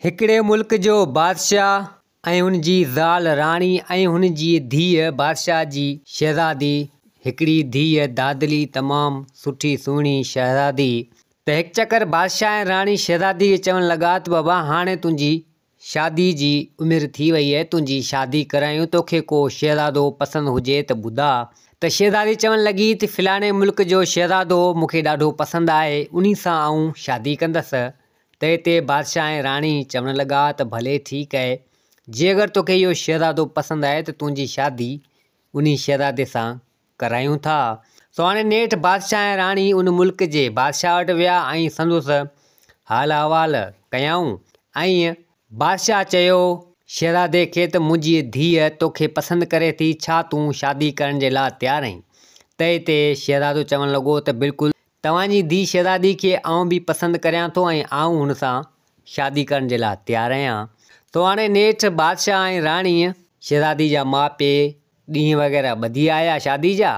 हिकिड़े मुल्क जो बादशाह ऐं हुन जी ज़ाल राणी ऐं हुन जी धीअ बादशाह जी शहज़ादी। हिकिड़ी धीअ दादली तमामु सुठी सुहिणी शहज़ादी। त हिकु चकर बादशाह ऐं राणी शहज़ादी खे चवणु लॻा त बाबा हाणे तुंहिंजी शादी जी उमिरि थी वई आहे, तुंहिंजी शादी करायूं, तोखे को शहज़ादो पसंदि हुजे त ॿुधा। त शहज़ादी चवणु लॻी त फ़लाणे मुल्क जो शहज़ादो मूंखे ॾाढो पसंदि आहे, उन सां आऊं शादी कंदसि। त हिते बादशाह ऐं राणी चवणु लॻा त भले ठीकु आहे, जे अगरि तोखे इहो शहज़ादो पसंदि आहे त तुंहिंजी शादी उन शहज़ादे सां करायूं था। सो हाणे नेठि बादशाह ऐं राणी उन मुल्क जे बादशाह वटि विया ऐं संदसि हाल अहिवाल कयऊं। ऐं बादशाह चयो शहज़ादे खे त मुंहिंजी धीअ तोखे पसंदि करे थी, छा तूं शादी करण जे लाइ तयारु आहीं? त हिते शहज़ादो चवणु लॻो त बिल्कुलु, तव्हांजी धीअ शहज़ादी खे आउं बि पसंदि करियां थो ऐं आउं हुन सां शादी करण जे लाइ तयारु आहियां। तो हाणे नेठि बादशाह ऐं राणीअ शहज़ादी जा माउ पीउ ॾींहं वग़ैरह ॿधी आया शादी जा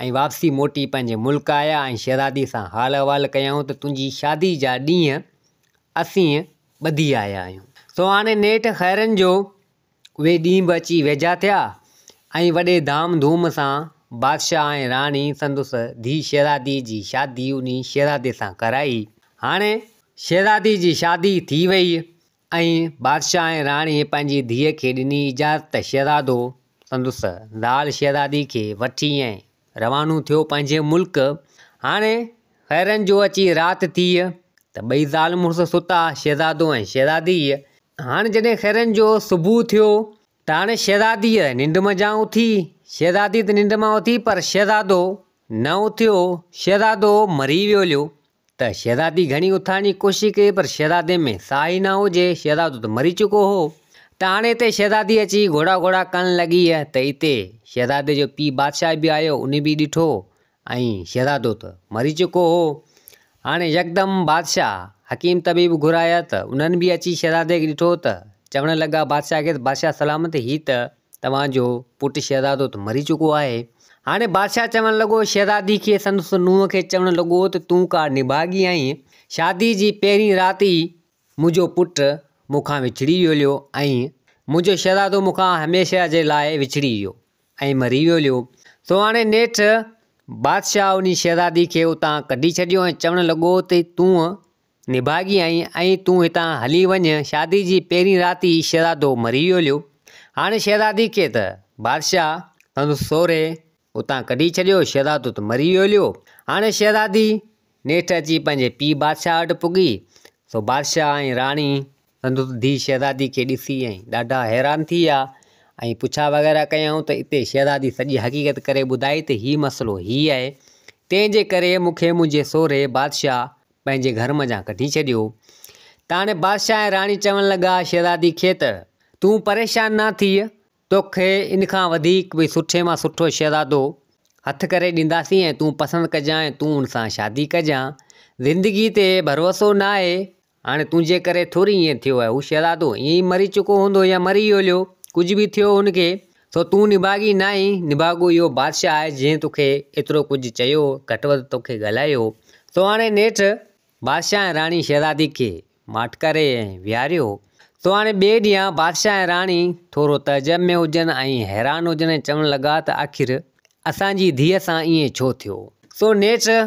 ऐं वापसी मोटी पंहिंजे मुल्क आया ऐं शहज़ादी सां हाल अहिवाल कयऊं त तुंहिंजी शादी जा ॾींहं असीं ॿधी आया आहियूं। सो हाणे नेठि ख़ैरनि जो उहे ॾींहं बि अची वेझा थिया ऐं वॾे धाम धूम सां बादशाह ऐं राणी संदसि धीअ शहज़ादी जी शादी उन शहज़ादे सां कराई। हाणे शहज़ादी जी शादी थी वई ऐं बादशाह ऐं राणी पंहिंजी धीअ खे ॾिनी इजाज़त त शहज़ादो संदसि ज़ाल शहज़ादी खे वठी ऐं रवानो थियो पंहिंजे मुल्क। हाणे ख़ैरनि जो अची राति थी त ॿई ज़ाल मुड़ुसु सुता, शहज़ादो ऐं शहज़ादी। हाणे जॾहिं ख़ैरनि जो सुबुह थियो त हाणे शहज़ादीअ निंड मां उथी, शहज़ादी त निंड मां उथी पर शहज़ादो न उथियो, शहज़ादो मरी वियो हुयो। त शहज़ादी घणी उथाइण जी कोशिशि कई पर शहज़ादे में साह ई न हुजे, शहज़ादो त मरी चुको हो। त हाणे हिते शहज़ादी अची घोड़ा घोड़ा करणु लॻी त हिते शहज़ादे जो पीउ बादशाह बि आयो, उन बि ॾिठो ऐं शहज़ादो त मरी चुको हो। हाणे यकदमि बादशाह हकीम तबीब घुराया त उन्हनि बि अची शहज़ादे खे ॾिठो त चवणु लॻा बादशाह खे त बादशाह सलामत, ही त तव्हांजो पुटु शहज़ादो त मरी चुको आहे। हाणे बादशाह चवणु लॻो शहज़ादी खे, संदसि नुंहं खे चवणु लॻो त तूं का निभागी आहीं, शादी जी पहिरीं राति ई मुंहिंजो पुटु मूंखां विछड़ी वियो ऐं मुंहिंजो शहज़ादो मूंखां हमेशह जे लाइ विछड़ी वियो ऐं मरी वियो। सो हाणे नेठि बादशाह उन शहज़ादी खे उतां कढी छॾियो ऐं चवणु लॻो त तूं निभागी आहीं ऐं तूं हितां हली वञ, शादी जी पहिरीं राति ई शहज़ादो मरी वियो। हाणे शहज़ादी खे त बादशाह संदसि सहुरे उतां कढी छॾियो, शहज़ादो त मरी वियो। हाणे शहज़ादी नेठि अची पंहिंजे पीउ बादशाह वटि पुगी। सो बादशाह ऐं राणी संदसि धीअ शहज़ादी खे ॾिसी ऐं ॾाढा हैरान थी विया ऐं पुछा वग़ैरह कयऊं त हिते शहज़ादी सॼी हक़ीक़त करे ॿुधाई त हीउ मसइलो हीउ आहे, तंहिंजे करे मूंखे मुंहिंजे सहुरे बादशाह पंहिंजे घर मां कढी छॾियो। त हाणे बादशाह ऐं राणी चवणु लॻा शहज़ादी खे त तूं परेशान न थी, तोखे इन खां वधीक भई सुठे मां सुठो शहज़ादो हथु करे ॾींदासीं ऐं तूं पसंदि कजां ऐं तूं हुन सां शादी कजां। ज़िंदगी ते भरोसो न आहे, हाणे तुंहिंजे करे थोरी ईअं थियो आहे, हू शहज़ादो ईअं ई मरी चुको हूंदो या मरी वियो, कुझु बि थियो हुनखे। सो तूं निभागी न आहीं, निभागो इहो बादशाह आहे जंहिं तोखे एतिरो कुझु चयो, घटि वधि तोखे ॻाल्हायो। सो हाणे नेठि बादशाह ऐं राणी शहज़ादी खे माठि करे ऐं विहारियो। सो हाणे ॿिए ॾींहुं बादशाह ऐं राणी थोरो तइजब में हुजनि ऐं हैरान हुजनि ऐं चवणु लॻा त आख़िर असांजी धीअ सां ईअं छो थियो। सो नेठि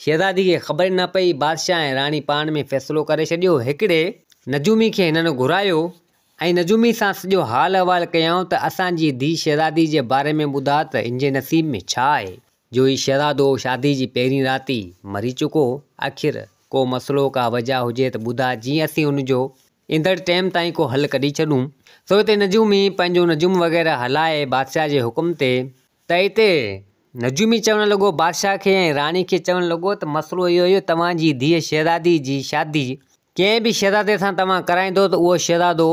शहज़ादी खे ख़बर न पई, बादशाह ऐं राणी पाण में फ़ैसिलो करे छॾियो। हिकिड़े नजूमी खे हिननि घुरायो ऐं नजूमी सां सॼो हाल अहिवाल कयऊं त असांजी धीअ शहज़ादी जे बारे में ॿुधा त इन जे नसीब में छा आहे जो ही शहज़ादो शादी जी पहिरीं राति मरी चुको, आख़िर को मसइलो का वजह हुजे त ॿुधा, जीअं असीं हुनजो ईंदड़ टाइम ताईं को हल कढी छॾूं। सो हिते नजूमी पंहिंजो नजूम वग़ैरह हलाए बादशाह जे हुकुम ते। त हिते नजूमी चवणु लॻो बादशाह खे ऐं राणी खे चवणु लॻो त मसइलो इहो हुयो, तव्हांजी धीअ शहज़ादी जी शादी कंहिं बि शहज़ादे सां तव्हां कराईंदो त उहो शहज़ादो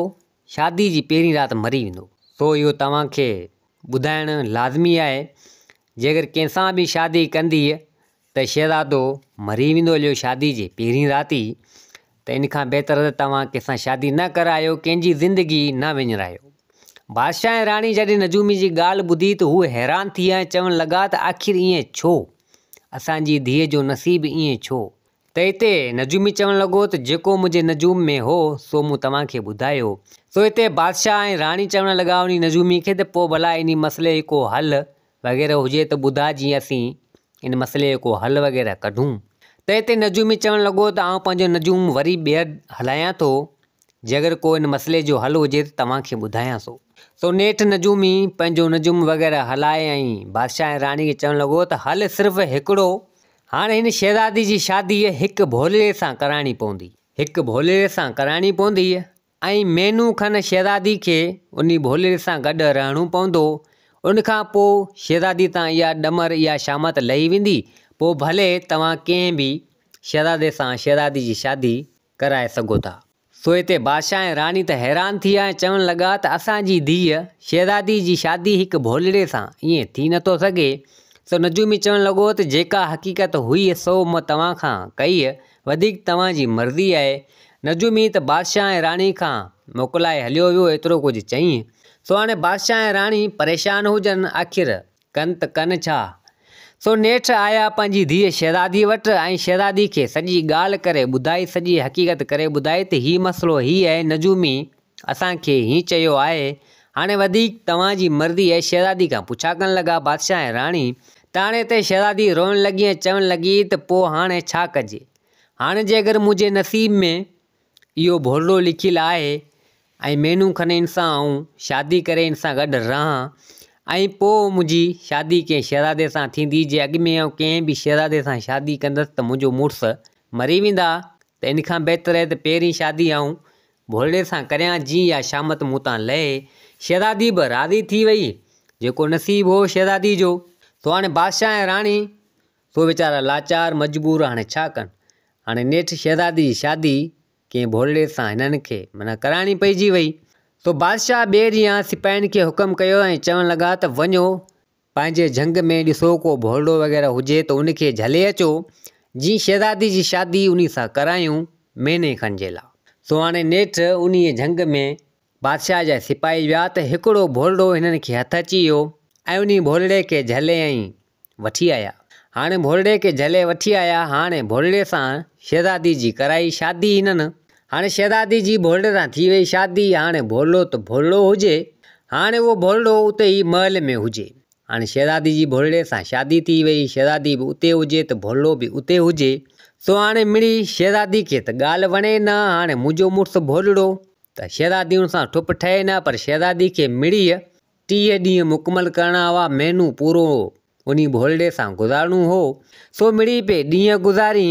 शादी जी पहिरीं राति मरी वेंदो। सो इहो तव्हांखे ॿुधाइणु लाज़मी आहे, जे अगरि कंहिंसां बि शादी कंदी त शहज़ादो मरी वेंदो हुयो शादी जी पहिरीं राति, त इन खां बहितर त तव्हां कंहिंसां शादी न करायो, कंहिंजी ज़िंदगी न विञायो। बादशाह ऐं राणी जॾहिं नजूमी जी ॻाल्हि ॿुधी त हू हैरान थी विया ऐं चवणु लॻा त आख़िर ईअं छो, असांजी धीअ जो नसीबु ईअं छो। त हिते नजूमी चवणु लॻो त जेको मुंहिंजे नजूम में हो सो मूं तव्हांखे ॿुधायो। सो हिते बादशाह ऐं राणी चवणु लॻा उन नजूमी खे त पोइ भला इन मसइले जो को हल वग़ैरह हुजे त ॿुधा जीअं असीं इन मसइले जो को हल वग़ैरह कढूं। त हिते नजूमी चवणु लॻो त आउं पंहिंजो नजूम वरी ॿीहर हलायां थो, जे अगरि को इन मसइले जो हल हुजे त तव्हांखे ॿुधायां थो। सो नेठि नजूमी पंहिंजो नजूम वग़ैरह हलाए ऐं बादशाह ऐं राणी खे चवणु लॻो त हल सिर्फ़ु हिकिड़ो, हाणे हिन शहज़ादी जी शादी हिकु भोले सां कराइणी पवंदी, हिकु भोले सां कराइणी पवंदी ऐं महिनू खनि शहज़ादी खे उन भोले सां गॾु रहणो पवंदो। उनखां पोइ शहज़ादी तां इहा ॾमर इहा शामत लही वेंदी, पोइ भले तव्हां कंहिं बि शहज़ादे सां शहज़ादी जी शादी कराए सघो था। सो हिते बादशाह ऐं राणी त हैरान थी विया ऐं चवणु लॻा त असांजी धीअ शहज़ादी जी शादी हिकु भोलड़े सां ईअं थी नथो सघे। सो नजूमी चवणु लॻो त जेका हक़ीक़त हुई सो मां तव्हां खां कई, वधीक तव्हांजी मर्ज़ी आहे। नजूमी त बादशाह ऐं राणी खां मोकिलाए हलियो वियो, एतिरो कुझु चईं। सो हाणे बादशाह ऐं राणी परेशान हुजनि, आख़िर कनि त कनि छा। सो नेठि आया पंहिंजी धीअ शहज़ादी वटि ऐं शहज़ादी खे सॼी ॻाल्हि करे ॿुधाई, सॼी हक़ीक़त करे ॿुधाई त हीउ मसइलो हीउ आहे, नजूमी असांखे हीउ चयो आहे, हाणे वधीक तव्हांजी मर्ज़ी आहे। शहज़ादी खां पुछा करणु लॻा बादशाह ऐं राणी। त हाणे हिते शहज़ादी रोअणु लॻी ऐं चवणु लॻी त पोइ हाणे छा कजे। हाणे जे अगरि मुंहिंजे नसीब में इहो भोलो लिखियलु आहे ऐं महिनू खनि इन सां आऊं शादी करे इन सां गॾु रहां ऐं पोइ मुंहिंजी शादी कंहिं शहज़ादे सां थींदी, जे अॻु में आऊं कंहिं बि शहज़ादे सां शादी कंदसि त मुंहिंजो मुड़ुसु मरी वेंदा, त इन खां बहितर आहे त पहिरीं शादी आऊं भोले सां करियां, जीअं इहा शामत मूं तां लहे। शहज़ादी बि राज़ी थी वई, जेको नसीब हो शहज़ादी जो। सो हाणे बादशाह ऐं राणी सो वीचारा लाचार मजबूर, हाणे छा कनि। हाणे नेठि शहज़ादी जी शादी कंहिं भोले सां हिननि खे माना कराइणी पइजी वई। सो बादशाह ॿिए ॾींहुं सिपाहियुनि खे हुकुम कयो ऐं चवणु लॻा त वञो पंहिंजे झंग में ॾिसो को भोलो वग़ैरह हुजे त उनखे झले अचो, जीअं शहज़ादी जी शादी उन सां करायूं महीने खनि जे लाइ। सो हाणे नेठि उन झंग में बादशाह जा सिपाही विया त हिकिड़ो भोलो हिननि खे हथु अची वियो ऐं उन भोले खे झले ऐं वठी आया। हाणे भोले खे झले वठी आया, हाणे भोले सां शहज़ादी जी कराई शादी हिननि। हाणे शहज़ादी जी भोले सां थी वई शादी। हाणे भोलो त भोलो हुजे, हाणे उहो भोलो उते ई महल में हुजे। हाणे शहज़ादी जी भोले सां शादी थी वई, शहज़ादी बि उते हुजे त भोलो बि उते हुजे। सो हाणे मिड़ी शहज़ादी खे त ॻाल्हि वणे न, हाणे मुंहिंजो मुड़ुसु भोलड़ो त शहज़ादी हुन सां ठुप ठहे न, पर शहज़ादी खे मिड़ी 30 ॾींहं मुकमल करणा हुआ, महिनू पूरो उन भोले सां गुज़ारणो हो। सो मिड़ी पे ॾींहं गुज़ारी।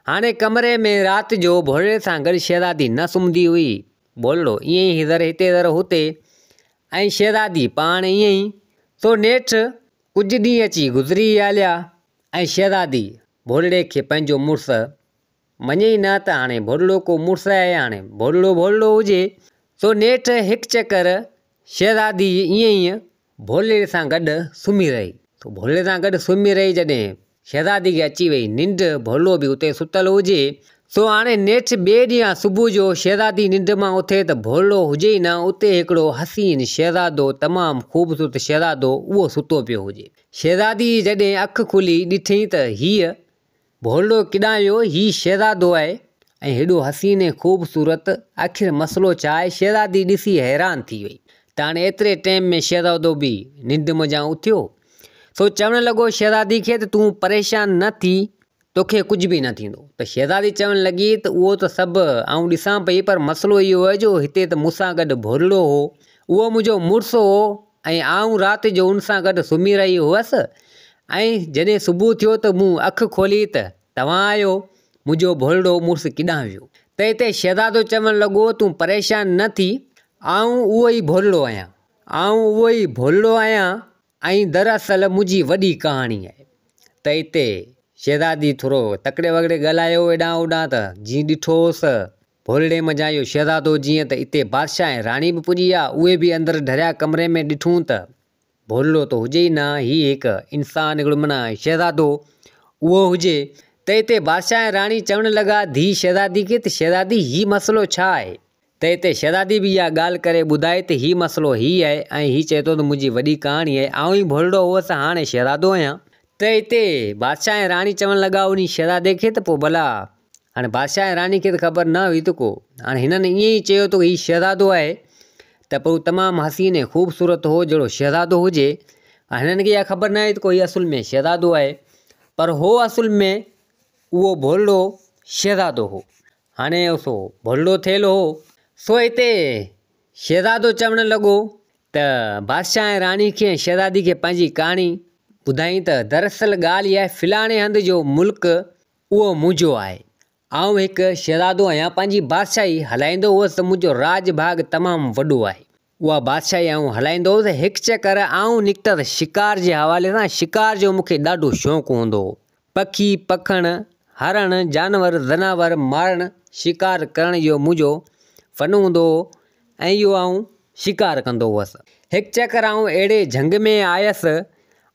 हाणे कमरे में राति जो भोले सां गॾु शहज़ादी न सुम्हंदी हुई, भोलड़ो ईअं ई हींअर हिते दर हुते ऐं शहज़ादी पाण ईअं ई। सो नेठि कुझु ॾींहं अची गुज़री हलिया ऐं शहज़ादी भोले खे पंहिंजो मुड़ुसु मञे ई न, त हाणे भोलड़ो को मुड़ुसु आहे, हाणे भोलड़ो भोलड़ो हुजे। सो नेठि हिकु चकर शहज़ादी ईअं ई भोले सां गॾु सुम्ही रही। तो भोले सां गॾु सुम्ही रही, जॾहिं शहज़ादी खे अची वई निंड, भोलो बि उते सुतलु हुजे। सो हाणे नेठि ॿिए ॾींहुं सुबुह जो शहज़ादी निंड मां उथे त भोलो हुजे ई न, उते हिकिड़ो हसीन शहज़ादो, तमामु ख़ूबसूरत शहज़ादो, उहो सुतो पियो हुजे। शहज़ादी जॾहिं अखि खुली ॾिठई त हीअ भोलो किॾां वियो, हीउ शहज़ादो आहे ऐं हेॾो हसीन ऐं ख़ूबसूरत, आख़िर मसइलो छा आहे। शहज़ादी ॾिसी हैरान थी वई त हाणे एतिरे टाइम में शहज़ादो बि निंड मज़ा उथियो। सो चवणु लॻो शहज़ादी खे त तूं परेशान न थी, तोखे कुझु बि न थींदो। त शहज़ादी चवणु लॻी त उहो त सभु आऊं ॾिसां पई, पर मसइलो इहो आहे जो हिते त मूंसां गॾु भोलड़ो हो, उहो मुंहिंजो मुड़ुसु हो ऐं आऊं राति जो उन सां गॾु सुम्ही रही हुअसि ऐं जॾहिं सुबुह थियो त मूं अखि खोली त तव्हां आहियो, मुंहिंजो भोलड़ो मुड़ुसु किॾां वियो। त हिते शहज़ादो चवणु लॻो तूं परेशान न थी, आऊं उहो ई भोलड़ो आहियां, आऊं उहो ई भोलड़ो आहियां ऐं दरअसल मुंहिंजी वॾी कहाणी आहे। त हिते शहज़ादी थोरो तकिड़े वगड़े ॻाल्हायो हेॾां होॾां, त जीअं ॾिठोसि भोलड़े मज़ा इहो शहज़ादो, जीअं त हिते बादशाह ऐं राणी बि पुॼी विया, उहे बि अंदरि ढरिया कमरे में ॾिठूं त भोलड़ो त हुजे ई न, हीउ हिकु इंसानु, हिकिड़ो माना शहज़ादो उहो हुजे। त हिते बादशाह ऐं राणी चवणु लॻा धीउ शहज़ादी खे त शहज़ादी हीउ मसइलो छा आहे। त हिते शहज़ादी बि इहा ॻाल्हि करे ॿुधाए त हीउ मसइलो हीउ आहे ऐं हीउ चए थो त मुंहिंजी वॾी कहाणी आहे, आऊं ई भोलड़ो हुअसि, हाणे शहज़ादो आहियां। त हिते बादशाह ऐं राणी चवणु लॻा उन शहज़ादे खे त पोइ भला हाणे बादशाह ऐं राणी खे त ख़बर न हुई त को हाणे हिननि ईअं ई चयो त हीउ शहज़ादो आहे त पोइ तमामु हसीन ऐं ख़ूबसूरत हो जहिड़ो शहज़ादो हुजे। हिननि खे इहा ख़बर न आहे त कोई असुल में शहज़ादो आहे, पर हो असुल में उहो भोलड़ो शहज़ादो हो। हाणे सो भोलड़ो थियल हो। सो हिते शहज़ादो चवणु लॻो त बादशाह ऐं राणी खे शहज़ादी खे पंहिंजी कहाणी ॿुधाई त दरअसल ॻाल्हि इहा आहे, फिलाणे हंधि जो मुल्क उहो मुंहिंजो आहे। आउं हिकु शहज़ादो आहियां, पंहिंजी बादशाही हलाईंदो हुअसि त मुंहिंजो राज भाग तमामु वॾो आहे। उहा बादशाही आउं हलाईंदो हुउसि। हिकु चकर आउं निकितसि शिकार जे हवाले सां। शिकार जो मूंखे ॾाढो शौक़ु हूंदो हो। पखी पखणु, हरण, जानवर ज़नावर मारणु, शिकार करण जो मुंहिंजो फ़न हूंदो हो ऐं इहो आउं शिकार कंदो हुअसि। हिकु चकर आउं अहिड़े झंग में आयसि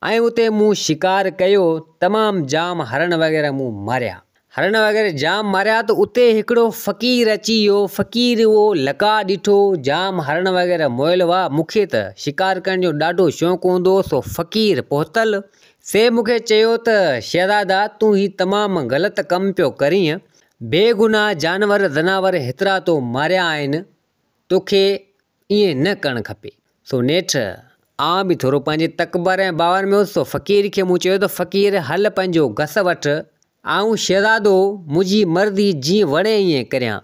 ऐं उते मूं शिकार कयो, तमामु जाम हरण वग़ैरह मूं मारिया, हरण वग़ैरह जाम मारिया। त उते हिकिड़ो फ़क़ीर अची वियो। फ़क़ीर उहो लका ॾिठो, जाम हरण वग़ैरह मोयल हुआ। मूंखे त शिकार करण जो ॾाढो शौक़ु हूंदो हो। सो फ़क़ीर पहुतल से मूंखे चयो त शहज़ादा तूं ही तमामु ग़लति कमु पियो करीं, बेगुनाह जानवर ज़नावर हेतिरा तो मारिया आहिनि, तोखे ईअं न करणु खपे। सो नेठि आउं बि थोरो पंहिंजे तकबर ऐं बावर में हुउसि। फ़क़ीर खे मूं चयो त फ़क़ीर हल पंहिंजो घस वठि, आउं शहज़ादो मुंहिंजी मर्ज़ी जीअं वणे ईअं करियां।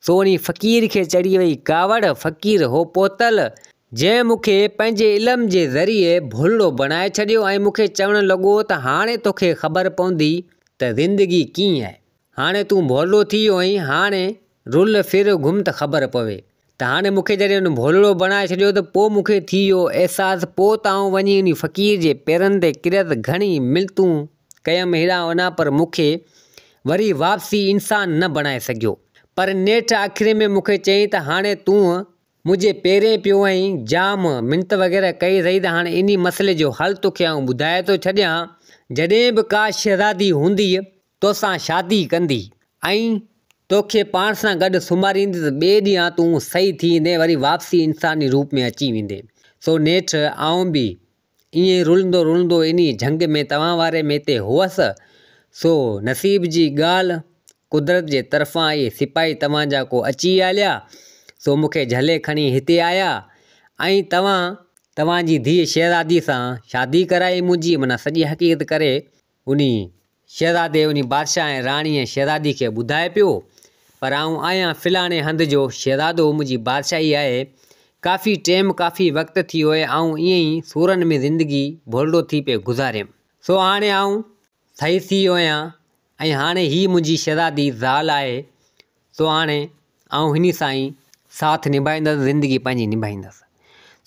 सो उन फ़क़ीर खे चढ़ी वई कावड़। फ़क़ीर हो पहुतल जंहिं मूंखे पंहिंजे इल्म जे ज़रिए भोलड़ो बणाए छॾियो ऐं मूंखे चवणु लॻो त हाणे तोखे ख़बर पवंदी त ज़िंदगी कीअं आहे। हाणे तूं भोलड़ो थी वियो आहीं, हाणे रुल फिर घुम त ख़बर पवे। त हाणे मूंखे जॾहिं हुन भोलड़ो बणाए छॾियो त पोइ मूंखे थी वियो अहसासु। पोइ त आउं वञी उन फ़क़ीर जे पेरनि ते किरियसि, घणी मिनतूं कयमि हेॾां होॾां, पर मूंखे वरी वापसी इंसान न बणाए सघियो। पर नेठि आख़िर में मूंखे चयईं त हाणे तूं मुंहिंजे पेरे पियो आहीं, जाम मिनत वग़ैरह कई अथई, त हाणे इन मसइले जो हल तोखे आउं ॿुधाए थो छॾियां। जॾहिं बि का शहज़ादी हूंदी तोसां शादी कंदी ऐं तोखे पाण सां गॾु सुम्हारींदी, त ॿिए ॾींहुं तूं सही थी वेंदे, वरी वापसी इंसानी रूप में अची वेंदे। सो नेठि आउं बि ईअं रुलंदो रुलंदो इन झंग में तव्हां वारे में हिते हुअसि। सो नसीब जी ॻाल्हि, कुदरत जे तरफ़ां इहे सिपाही तव्हांजा को अची हलिया। सो मूंखे झले खणी हिते आया ऐं तव्हांजी धीउ शहज़ादी सां शादी कराई मुंहिंजी। माना सॼी हक़ीक़त करे उन शहज़ादे उन बादशाह ऐं राणी ऐं शहज़ादी खे ॿुधाए पियो। पर आउं आहियां फिलाणे हंधि जो शहज़ादो, मुंहिंजी बादशाही आहे। काफ़ी टाइम काफ़ी वक़्तु थी वियो आहे, आउं ईअं ई सूरनि में ज़िंदगी भोलड़ो थी पियो गुज़ारियमि। सो हाणे आउं सही थी वियो आहियां ऐं हाणे हीअ मुंहिंजी शहज़ादी ज़ाल आहे। सो हाणे आउं हिन सां ई साथ निभाईंदसि, ज़िंदगी पंहिंजी निभाईंदसि।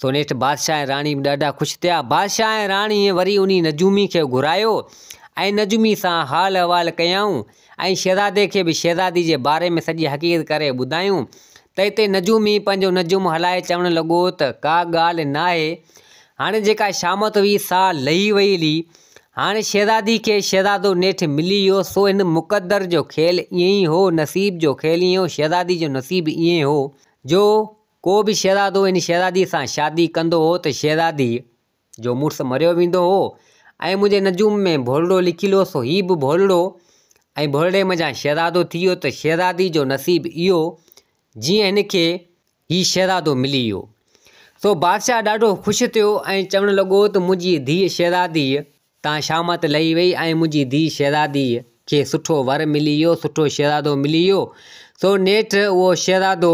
सो नेठि बादशाह ऐं राणी बि ॾाढा ख़ुशि थिया। बादशाह ऐं राणीअ वरी उन नजूमी खे घुरायो ऐं नजूमी सां हाल अहिवाल कयाऊं ऐं शहज़ादे खे बि शहज़ादी जे बारे में सॼी हक़ीक़त करे ॿुधायूं। त हिते नजूमी पंहिंजो नजूम हलाए चवणु लॻो त का ॻाल्हि न आहे। हाणे जेका शामत हुई सा लही वई हली। हाणे शहज़ादी खे शहज़ादो नेठि मिली वियो। सो हिन मुक़दर जो खेल ईअं ई हो, नसीब जो खेल ईअं हो, शहज़ादी जो नसीब ईअं हो जो को बि शहज़ादो इन शहज़ादी सां शादी कंदो हो त शहज़ादी जो मुड़ुसु मरियो वेंदो हो। ऐं मुंहिंजे नजूम में भोलड़ो लिखियलु हो। सो हीअ बि भोलड़ो ऐं भोलड़े मज़ा शहज़ादो थी वियो। त शहज़ादी जो नसीब इहो जीअं हिनखे हीउ शहज़ादो मिली वियो। सो बादशाह ॾाढो ख़ुशि थियो ऐं चवणु लॻो त मुंहिंजी धीउ शहज़ादी तां शामत लही वई ऐं मुंहिंजी धीउ शहज़ादी खे सुठो वर मिली वियो, सुठो शहज़ादो मिली वियो। सो नेठि उहो शहज़ादो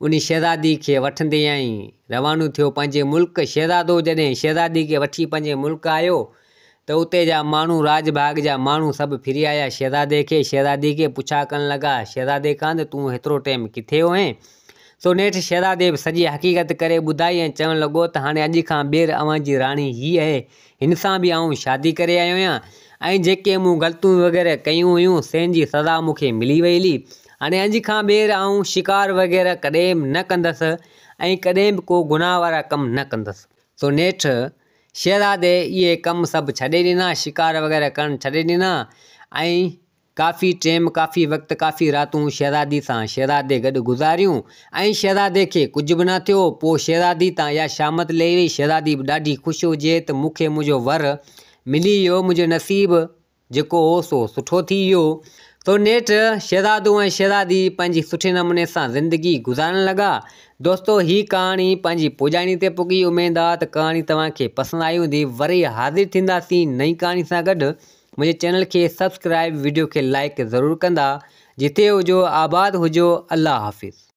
उन शहज़ादी खे वठंदे ऐं रवानो थियो पंहिंजे मुल्क। शहज़ादो जॾहिं शहज़ादी खे वठी पंहिंजे मुल्क आयो त उते जा माण्हू, राजबाग जा माण्हू सभु फिरी आया शहज़ादे खे, शहज़ादी खे पुछा करणु लॻा शहज़ादे खां त तूं हेतिरो टाइम किथे हुएं। सो नेठि शहज़ादे बि सॼी हक़ीक़त करे ॿुधाई ऐं चवणु लॻो त हाणे अॼु खां ॿीहर अव्हांजी राणी हीअ आहे, हिन सां बि आउं शादी करे आयो आहियां ऐं जेके मूं ग़लतियूं वग़ैरह कयूं हुयूं संहिं जी सज़ा मूंखे मिली वई हली। हाणे अॼु खां ॿीहर आउं शिकार वग़ैरह कॾहिं बि न कंदसि ऐं कॾहिं बि को गुनाह वारा कमु न कंदसि। सो नेठि शहज़ादे इहे कमु सभु छॾे ॾिना, शिकार वग़ैरह करणु छॾे ॾिना ऐं काफ़ी टाइम, काफ़ी वक़्तु, काफ़ी रातूं शहज़ादी सां शहज़ादे गॾु गुज़ारियूं ऐं शहज़ादे खे कुझु बि न थियो। पोइ शहज़ादी तां इहा शामत लही वई। शहज़ादी बि ॾाढी ख़ुशि हुजे त मूंखे मुंहिंजो वर मिली वियो, मुंहिंजो नसीबु जेको हो सो सुठो थी वियो। तो नेठि शहज़ादो ऐं शहज़ादी पंहिंजी सुठे नमूने सां ज़िंदगी गुज़ारण लॻा। दोस्तो हीअ कहाणी पंहिंजी पुॼाणी ते पुगी। उमेदु आहे त कहाणी तव्हांखे पसंदि आई हूंदी। वरी हाज़िर थींदासीं नई कहाणी सां गॾु। मुंहिंजे चैनल खे सब्सक्राइब, वीडियो खे लाइक ज़रूरु कंदा। जिते हुजो आबाद हुजो। अल्लाह हाफ़िज़।